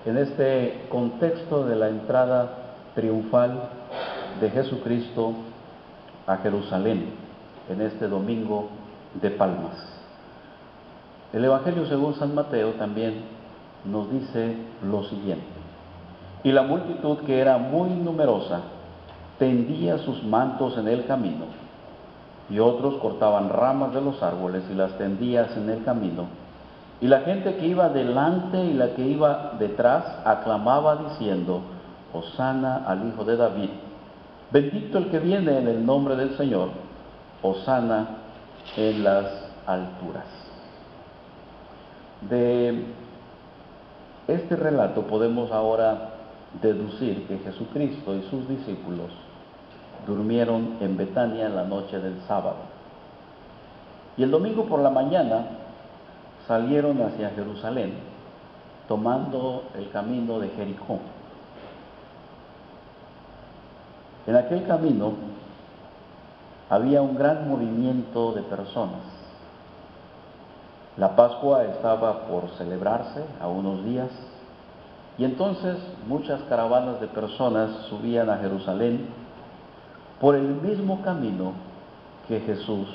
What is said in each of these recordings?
en este contexto de la entrada triunfal de Jesucristo a Jerusalén, en este domingo de Palmas. El Evangelio según San Mateo también nos dice lo siguiente: y la multitud, que era muy numerosa, tendía sus mantos en el camino, y otros cortaban ramas de los árboles y las tendían en el camino. Y la gente que iba delante y la que iba detrás aclamaba diciendo: Hosana al Hijo de David, bendito el que viene en el nombre del Señor, Hosana en las alturas. De este relato podemos ahora deducir que Jesucristo y sus discípulos durmieron en Betania en la noche del sábado. Y el domingo por la mañana salieron hacia Jerusalén, tomando el camino de Jericó. En aquel camino había un gran movimiento de personas. La Pascua estaba por celebrarse a unos días, y entonces muchas caravanas de personas subían a Jerusalén por el mismo camino que Jesús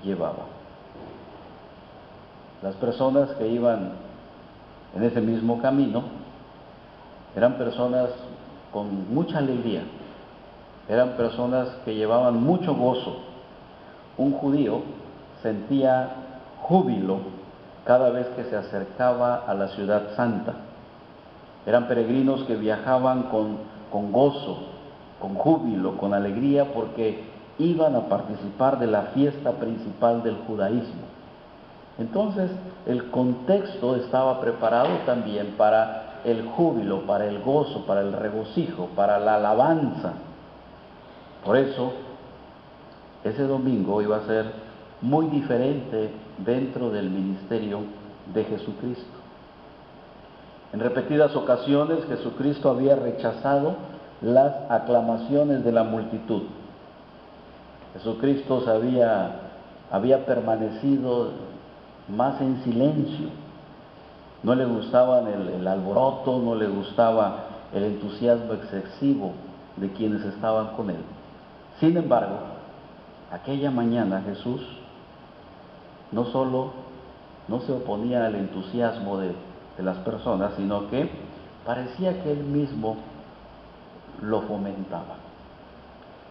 llevaba. Las personas que iban en ese mismo camino eran personas con mucha alegría, eran personas que llevaban mucho gozo. Un judío sentía júbilo cada vez que se acercaba a la ciudad santa. Eran peregrinos que viajaban con gozo, con júbilo, con alegría, porque iban a participar de la fiesta principal del judaísmo. Entonces, el contexto estaba preparado también para el júbilo, para el gozo, para el regocijo, para la alabanza. Por eso, ese domingo iba a ser muy diferente dentro del ministerio de Jesucristo. En repetidas ocasiones Jesucristo había rechazado las aclamaciones de la multitud. Jesucristo había permanecido más en silencio. No le gustaba el alboroto, no le gustaba el entusiasmo excesivo de quienes estaban con él. Sin embargo, aquella mañana Jesús no solo no se oponía al entusiasmo de las personas, sino que parecía que él mismo lo fomentaba.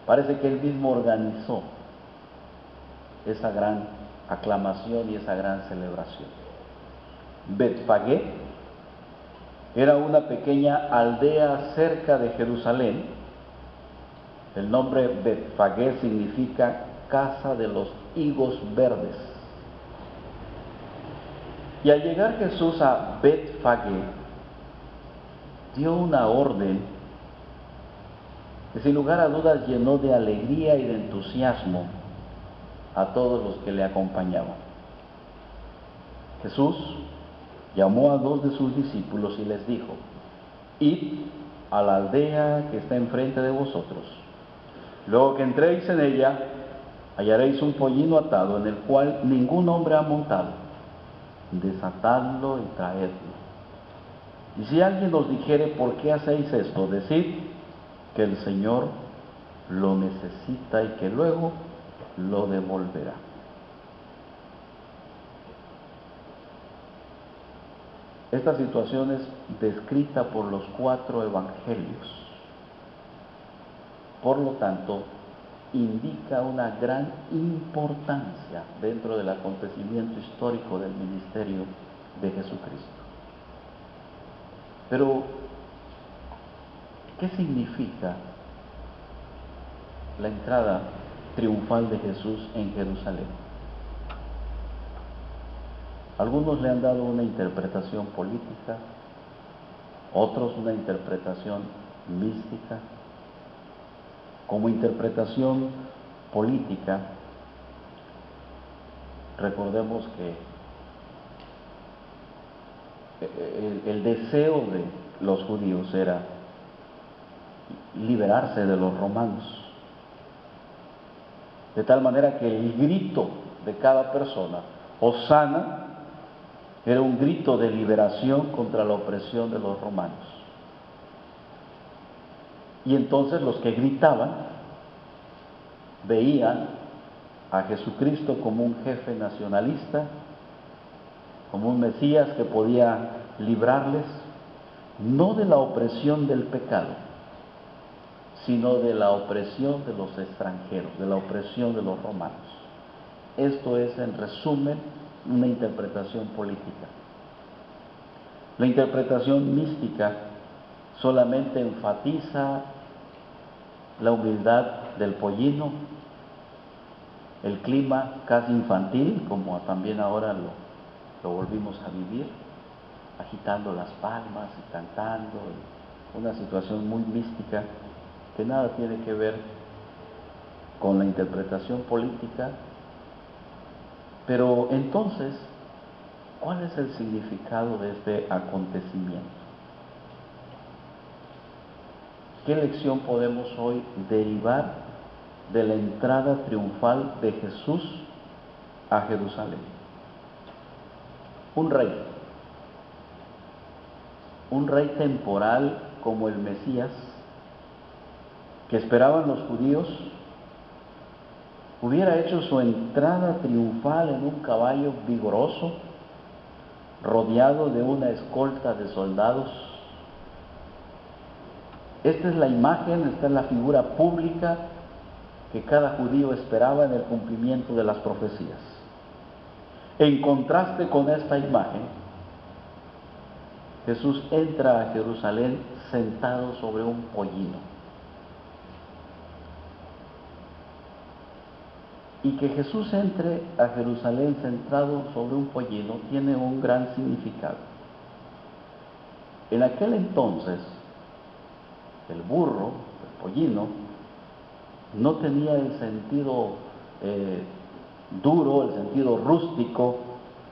Parece que él mismo organizó esa gran aclamación y esa gran celebración. Betfagé era una pequeña aldea cerca de Jerusalén. El nombre Betfagé significa casa de los higos verdes. Y al llegar Jesús a Betfagé, dio una orden que sin lugar a dudas llenó de alegría y de entusiasmo a todos los que le acompañaban. Jesús llamó a 2 de sus discípulos y les dijo: id a la aldea que está enfrente de vosotros. Luego que entréis en ella, hallaréis un pollino atado en el cual ningún hombre ha montado. Desatadlo y traedlo. Y si alguien os dijere: ¿por qué hacéis esto?, decid que el Señor lo necesita y que luego lo devolverá. Esta situación es descrita por los 4 evangelios. Por lo tanto, indica una gran importancia dentro del acontecimiento histórico del ministerio de Jesucristo. Pero, ¿qué significa la entrada triunfal de Jesús en Jerusalén? Algunos le han dado una interpretación política, otros una interpretación mística. Como interpretación política, recordemos que el deseo de los judíos era liberarse de los romanos, de tal manera que el grito de cada persona, Hosana, Era un grito de liberación contra la opresión de los romanos. Y entonces los que gritaban veían a Jesucristo como un jefe nacionalista, como un Mesías que podía librarles, no de la opresión del pecado, sino de la opresión de los extranjeros, de la opresión de los romanos. Esto es, en resumen, una interpretación política. La interpretación mística solamente enfatiza la humildad del pollino, el clima casi infantil, como también ahora lo volvimos a vivir, agitando las palmas y cantando, una situación muy mística que nada tiene que ver con la interpretación política. Pero entonces, ¿cuál es el significado de este acontecimiento? ¿Qué lección podemos hoy derivar de la entrada triunfal de Jesús a Jerusalén? Un rey temporal como el Mesías, que esperaban los judíos, hubiera hecho su entrada triunfal en un caballo vigoroso, rodeado de una escolta de soldados. Esta es la imagen, esta es la figura pública que cada judío esperaba en el cumplimiento de las profecías. En contraste con esta imagen, Jesús entra a Jerusalén sentado sobre un pollino. Y que Jesús entre a Jerusalén sentado sobre un pollino tiene un gran significado. En aquel entonces, el burro, el pollino, no tenía el sentido duro, el sentido rústico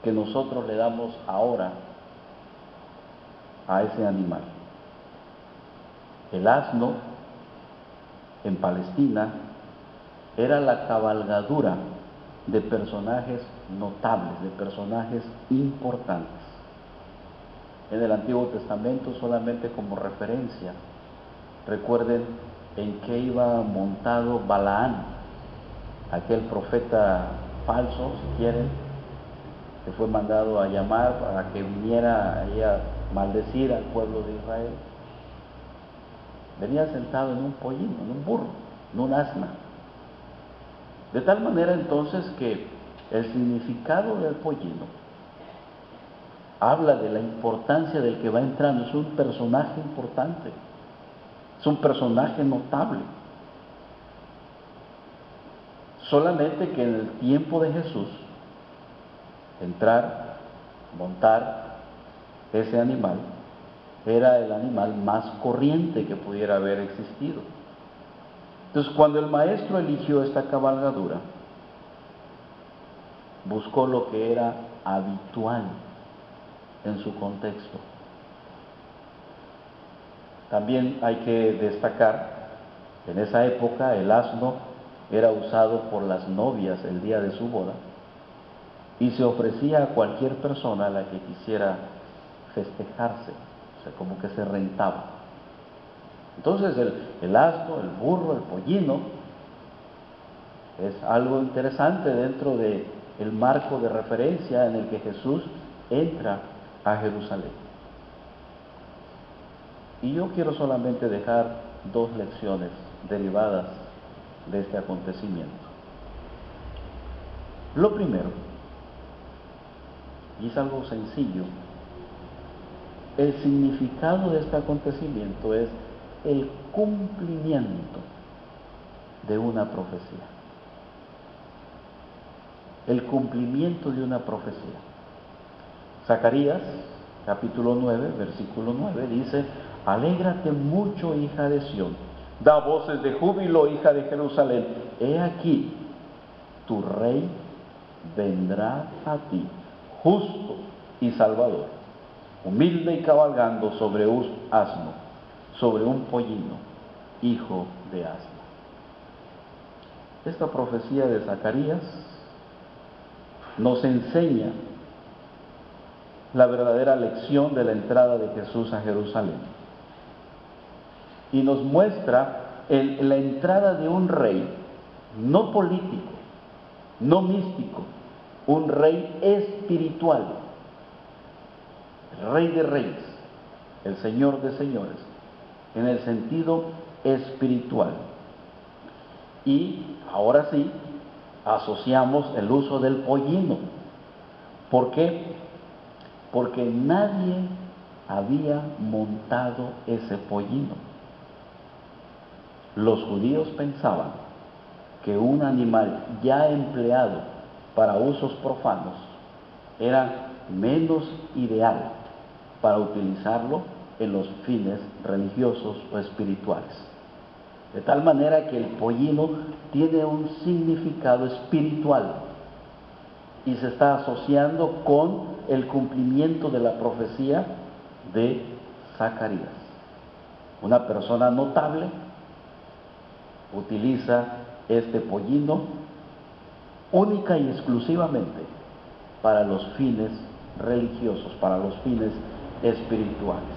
que nosotros le damos ahora a ese animal. El asno, en Palestina, era la cabalgadura de personajes notables, de personajes importantes. En el Antiguo Testamento, solamente como referencia, recuerden en qué iba montado Balaán, aquel profeta falso, si quieren, que fue mandado a llamar para que viniera ahí a maldecir al pueblo de Israel. Venía sentado en un pollino, en un burro, en un asna. De tal manera entonces que el significado del pollino habla de la importancia del que va entrando. Es un personaje importante, es un personaje notable. Solamente que en el tiempo de Jesús, entrar, montar ese animal, era el animal más corriente que pudiera haber existido. Entonces, cuando el maestro eligió esta cabalgadura, buscó lo que era habitual en su contexto. También hay que destacar que en esa época el asno era usado por las novias el día de su boda y se ofrecía a cualquier persona a la que quisiera festejarse, o sea, como que se rentaba. Entonces el asno, el burro, el pollino es algo interesante dentro del marco de referencia en el que Jesús entra a Jerusalén. Y yo quiero solamente dejar dos lecciones derivadas de este acontecimiento. Lo primero, y es algo sencillo, el significado de este acontecimiento es el cumplimiento de una profecía. El cumplimiento de una profecía. Zacarías, capítulo 9, versículo 9, dice: alégrate mucho, hija de Sión, da voces de júbilo, hija de Jerusalén. He aquí, tu rey vendrá a ti, justo y salvador, humilde y cabalgando sobre un asno, sobre un pollino, hijo de asno. Esta profecía de Zacarías nos enseña la verdadera lección de la entrada de Jesús a Jerusalén. Y nos muestra la entrada de un rey, no político, no místico, un rey espiritual, el Rey de Reyes, el Señor de Señores, en el sentido espiritual. Y ahora sí, asociamos el uso del pollino. ¿Por qué? Porque nadie había montado ese pollino. Los judíos pensaban que un animal ya empleado para usos profanos era menos ideal para utilizarlo en los fines religiosos o espirituales. De tal manera que el pollino tiene un significado espiritual y se está asociando con el cumplimiento de la profecía de Zacarías. Una persona notable utiliza este pollino única y exclusivamente para los fines religiosos, para los fines espirituales.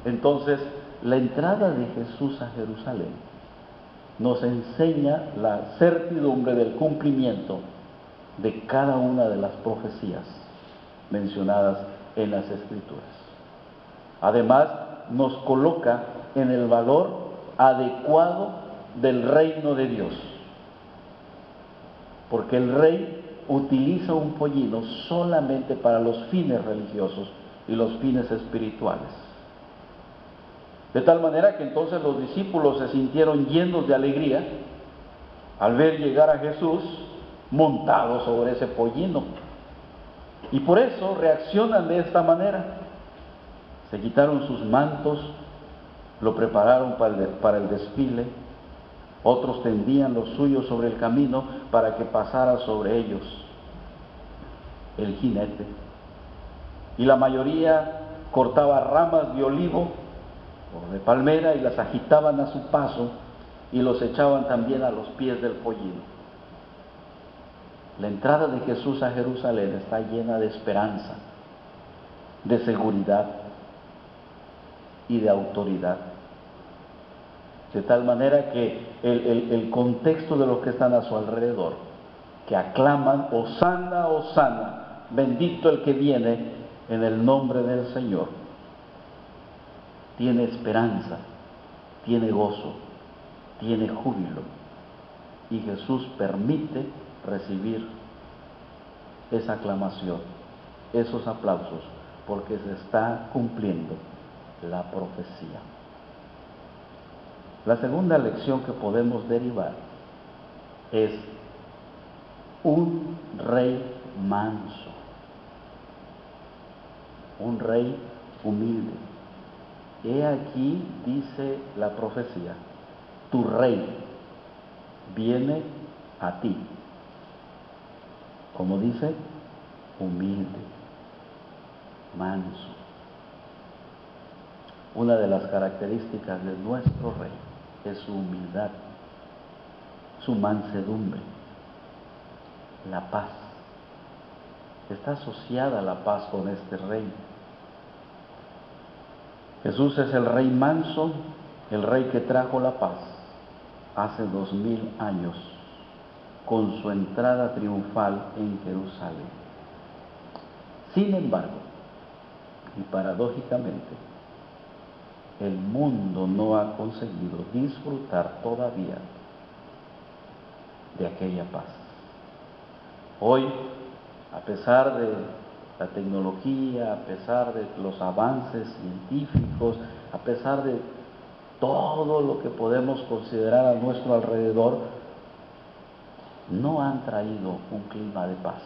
Entonces, la entrada de Jesús a Jerusalén nos enseña la certidumbre del cumplimiento de cada una de las profecías mencionadas en las Escrituras. Además, nos coloca en el valor adecuado del reino de Dios, porque el rey utiliza un pollino solamente para los fines religiosos y los fines espirituales. De tal manera que entonces los discípulos se sintieron llenos de alegría al ver llegar a Jesús montado sobre ese pollino. Y por eso reaccionan de esta manera. Se quitaron sus mantos, lo prepararon para el desfile. Otros tendían los suyos sobre el camino para que pasara sobre ellos el jinete. Y la mayoría cortaba ramas de olivo o de palmera y las agitaban a su paso y los echaban también a los pies del pollino. La entrada de Jesús a Jerusalén está llena de esperanza, de seguridad y de autoridad. De tal manera que el contexto de los que están a su alrededor, que aclaman, Hosana, Hosana, bendito el que viene en el nombre del Señor, tiene esperanza, tiene gozo, tiene júbilo. Y Jesús permite recibir esa aclamación, esos aplausos, porque se está cumpliendo la profecía. La segunda lección que podemos derivar es un rey manso, un rey humilde. He aquí, dice la profecía, tu rey viene a ti. Como dice, humilde, manso. Una de las características de nuestro rey es su humildad, su mansedumbre, la paz. Está asociada la paz con este rey. Jesús es el rey manso, el rey que trajo la paz hace 2000 años con su entrada triunfal en Jerusalén. Sin embargo, y paradójicamente, el mundo no ha conseguido disfrutar todavía de aquella paz. Hoy, a pesar de la tecnología, a pesar de los avances científicos, a pesar de todo lo que podemos considerar a nuestro alrededor, no han traído un clima de paz.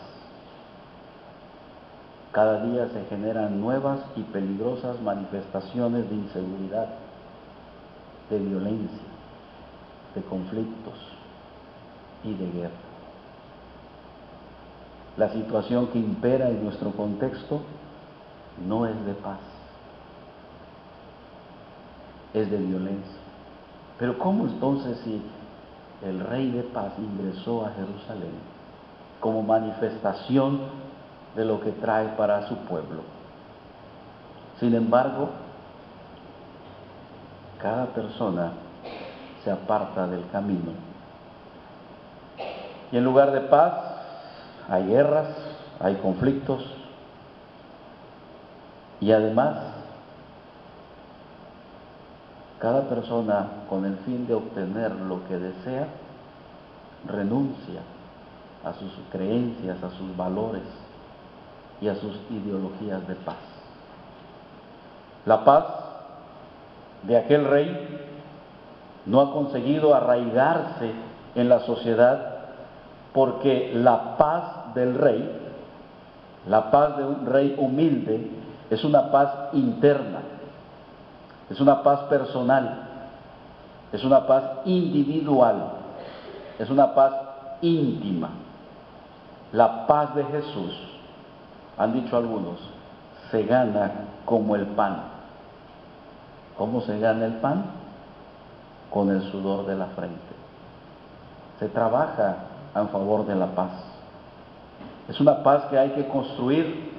Cada día se generan nuevas y peligrosas manifestaciones de inseguridad, de violencia, de conflictos y de guerra. La situación que impera en nuestro contexto no es de paz, es de violencia. Pero ¿cómo entonces si el Rey de Paz ingresó a Jerusalén como manifestación de lo que trae para su pueblo. Sin embargo, cada persona se aparta del camino. Y en lugar de paz, hay guerras, hay conflictos. Y además, cada persona, con el fin de obtener lo que desea, renuncia a sus creencias, a sus valores y a sus ideologías de paz. La paz de aquel rey no ha conseguido arraigarse en la sociedad, porque la paz del rey, la paz de un rey humilde, es una paz interna, es una paz personal, es una paz individual, es una paz íntima. La paz de Jesús, han dicho algunos, se gana como el pan. ¿Cómo se gana el pan? Con el sudor de la frente. Se trabaja a favor de la paz. Es una paz que hay que construir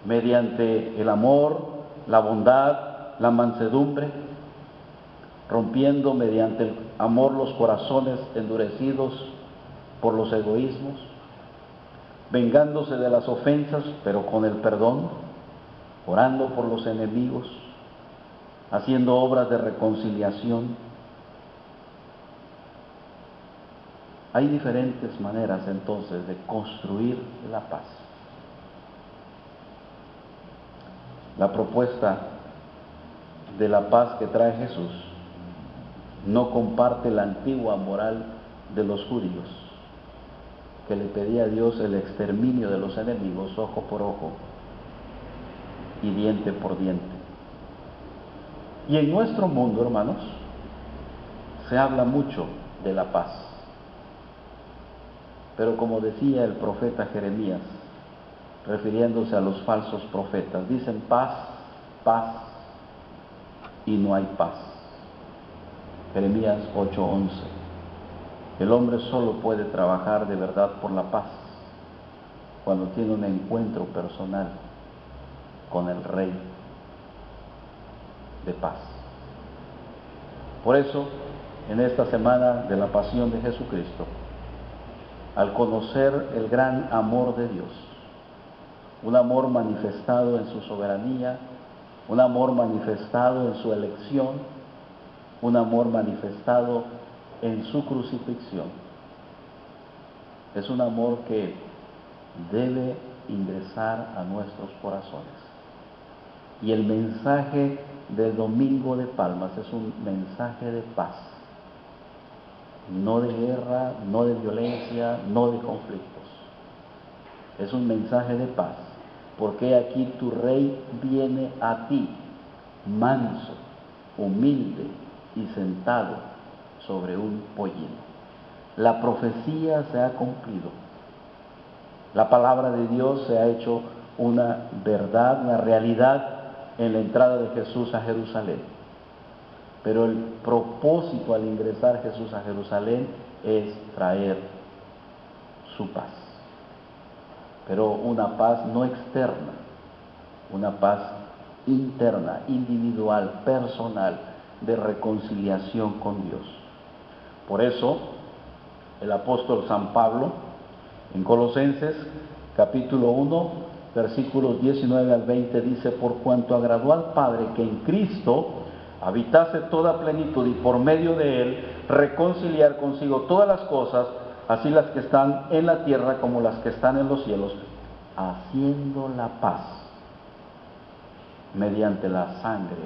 mediante el amor, la bondad, la mansedumbre, rompiendo mediante el amor los corazones endurecidos por los egoísmos, vengándose de las ofensas, pero con el perdón, orando por los enemigos, haciendo obras de reconciliación. Hay diferentes maneras entonces de construir la paz. La propuesta de la paz que trae Jesús no comparte la antigua moral de los judíos, que le pedía a Dios el exterminio de los enemigos, ojo por ojo y diente por diente. Y en nuestro mundo, hermanos, se habla mucho de la paz. Pero como decía el profeta Jeremías, refiriéndose a los falsos profetas, dicen paz, paz, y no hay paz. Jeremías 8:11. El hombre solo puede trabajar de verdad por la paz cuando tiene un encuentro personal con el Rey de paz. Por eso, en esta semana de la Pasión de Jesucristo, al conocer el gran amor de Dios, un amor manifestado en su soberanía, un amor manifestado en su elección, un amor manifestado en su crucifixión, es un amor que debe ingresar a nuestros corazones. Y el mensaje del Domingo de Palmas es un mensaje de paz, no de guerra, no de violencia, no de conflictos. Es un mensaje de paz, porque aquí tu Rey viene a ti, manso, humilde y sentado sobre un pollino. La profecía se ha cumplido. La palabra de Dios se ha hecho una verdad, una realidad en la entrada de Jesús a Jerusalén. Pero el propósito al ingresar Jesús a Jerusalén es traer su paz. Pero una paz no externa, una paz interna, individual, personal, de reconciliación con Dios. Por eso, el apóstol San Pablo, en Colosenses, capítulo 1, versículos 19 al 20, dice: por cuanto agradó al Padre que en Cristo habitase toda plenitud, y por medio de Él reconciliar consigo todas las cosas, así las que están en la tierra como las que están en los cielos, haciendo la paz mediante la sangre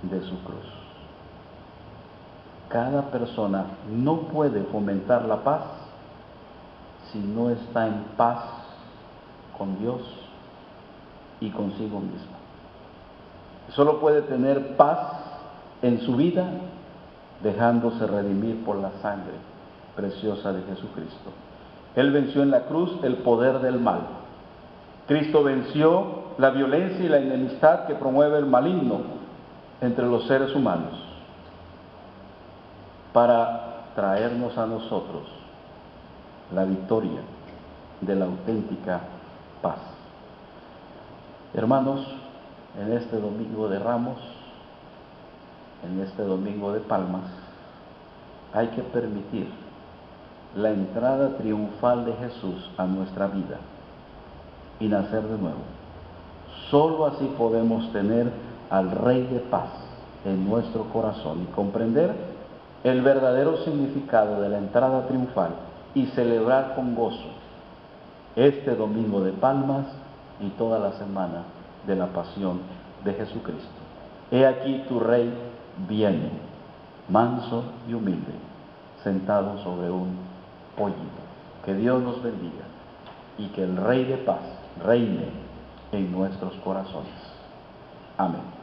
de su cruz. Cada persona no puede fomentar la paz si no está en paz con Dios y consigo mismo. Solo puede tener paz en su vida dejándose redimir por la sangre preciosa de Jesucristo. Él venció en la cruz el poder del mal. Cristo venció la violencia y la enemistad que promueve el maligno entre los seres humanos, para traernos a nosotros la victoria de la auténtica paz. Hermanos, en este domingo de Ramos, en este domingo de Palmas, hay que permitir la entrada triunfal de Jesús a nuestra vida y nacer de nuevo. Solo así podemos tener al Rey de paz en nuestro corazón y comprender el verdadero significado de la entrada triunfal y celebrar con gozo este domingo de Palmas y toda la semana de la pasión de Jesucristo. He aquí tu Rey viene, manso y humilde, sentado sobre un pollino. Que Dios nos bendiga y que el Rey de paz reine en nuestros corazones. Amén.